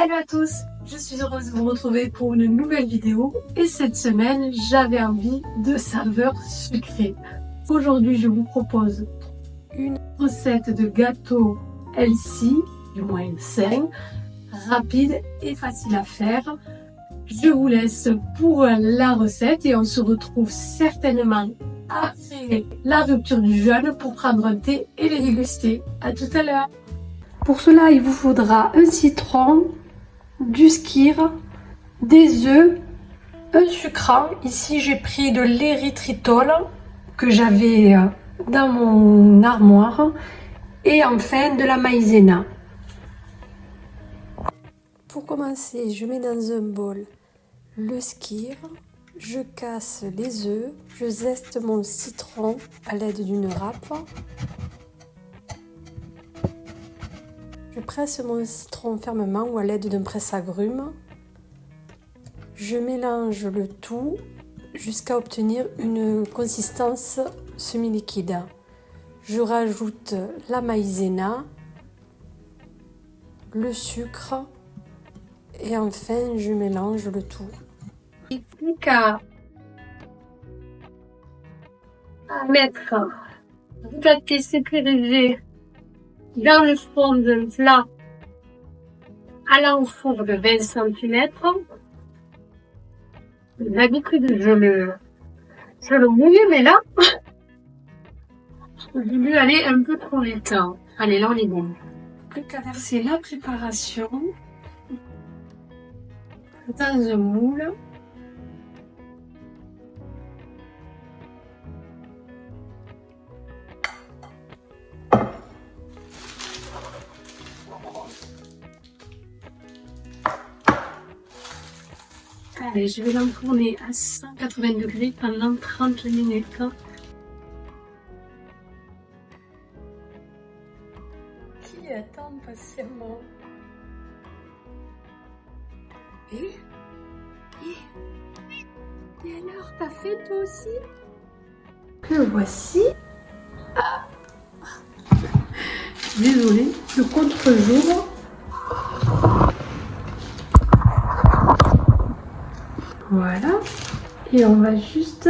Hello à tous, je suis heureuse de vous retrouver pour une nouvelle vidéo et cette semaine j'avais envie de saveurs sucrées. Aujourd'hui je vous propose une recette de gâteau healthy, du moins sain, rapide et facile à faire. Je vous laisse pour la recette et on se retrouve certainement après la rupture du jeûne pour prendre un thé et les déguster. À tout à l'heure. Pour cela il vous faudra un citron, du skyr, des œufs, un sucrant. Ici j'ai pris de l'érythritol que j'avais dans mon armoire et enfin de la maïzena. Pour commencer, je mets dans un bol le skyr, je casse les œufs, je zeste mon citron à l'aide d'une râpe. Je presse mon citron fermement ou à l'aide d'un presse-agrumes. Je mélange le tout jusqu'à obtenir une consistance semi-liquide. Je rajoute la maïzena, le sucre et enfin je mélange le tout. Il n'y a plus qu'à mettre du papier sécurisé dans le fond d'un plat allant au four de 20 cm. D'habitude, je le mouille, mais là, j'ai voulu aller un peu trop vite. Allez, là, on est bon. Plus qu'à verser la préparation dans un moule. Allez, je vais l'enfourner à 180 degrés pendant 30 minutes. Qui attend patiemment? Et alors, t'as fait toi aussi? Le voici. Ah. Désolée, le contre-jour. Voilà, et on va juste...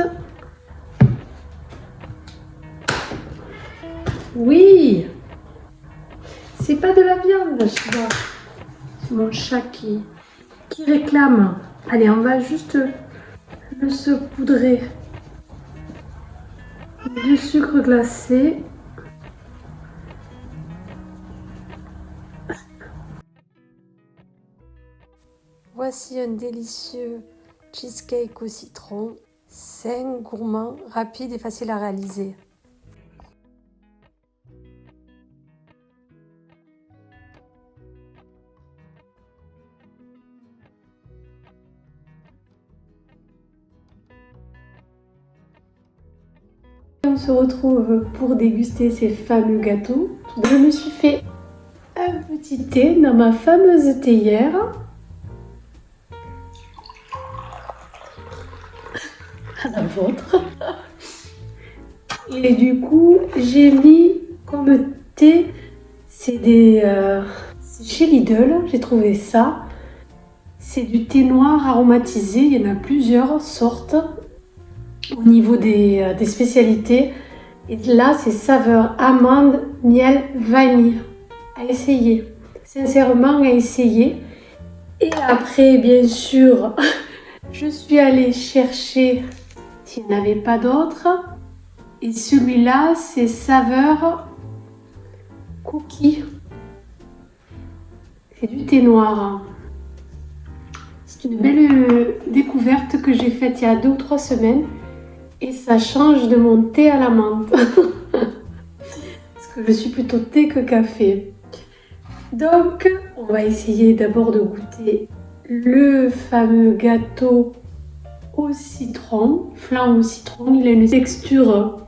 Oui, c'est pas de la viande, je vois. C'est mon chat qui réclame. Allez, on va juste le saupoudrer du sucre glacé. Voici un délicieux cheesecake au citron, sain, gourmand, rapide et facile à réaliser. On se retrouve pour déguster ces fameux gâteaux. Je me suis fait un petit thé dans ma fameuse théière. À la vôtre. Et du coup, j'ai mis comme thé, c'est chez Lidl, j'ai trouvé ça. C'est du thé noir aromatisé, il y en a plusieurs sortes au niveau des spécialités. Et là, c'est saveur amande, miel, vanille. À essayer, sincèrement à essayer. Et après, bien sûr, je suis allée chercher s'il n'y en avait pas d'autres. Et celui-là, c'est saveur cookie. C'est du thé noir. C'est une belle découverte que j'ai faite il y a 2 ou 3 semaines. Et ça change de mon thé à la menthe. Parce que je suis plutôt thé que café. Donc, on va essayer d'abord de goûter le fameux gâteau au citron, flan au citron. Il a une texture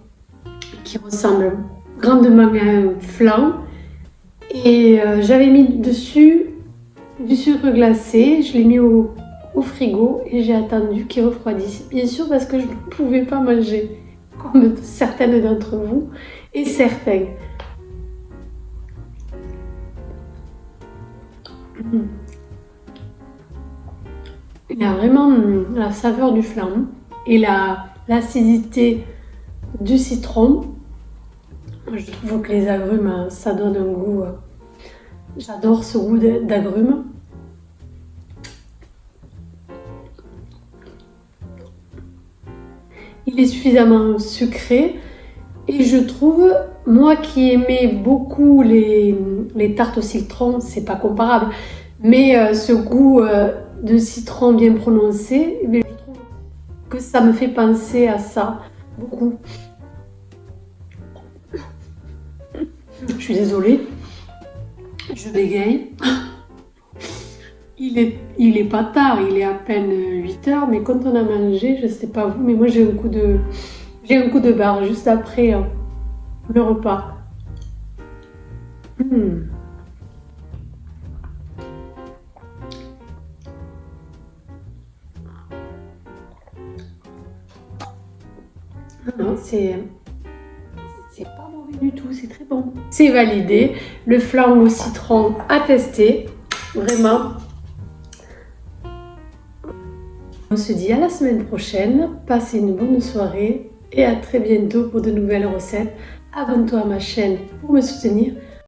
qui ressemble grandement à un flan. Et j'avais mis dessus du sucre glacé. Je l'ai mis au frigo et j'ai attendu qu'il refroidisse. Bien sûr parce que je ne pouvais pas manger, comme certaines d'entre vous et certains. Il y a vraiment la saveur du flan et l'acidité du citron. Je trouve que les agrumes, ça donne un goût. J'adore ce goût d'agrumes. Il est suffisamment sucré et je trouve, moi qui aimais beaucoup les tartes au citron, c'est pas comparable, mais ce goût de citron bien prononcé, je trouve que ça me fait penser à ça beaucoup. Je suis désolée, je bégaye. Il est pas tard, il est à peine 8 h, mais quand on a mangé, je sais pas vous, mais moi j'ai un coup de barre juste après le repas. Non, c'est pas mauvais du tout, c'est très bon. C'est validé, le flan au citron à tester, vraiment. On se dit à la semaine prochaine, passez une bonne soirée et à très bientôt pour de nouvelles recettes. Abonne-toi à ma chaîne pour me soutenir.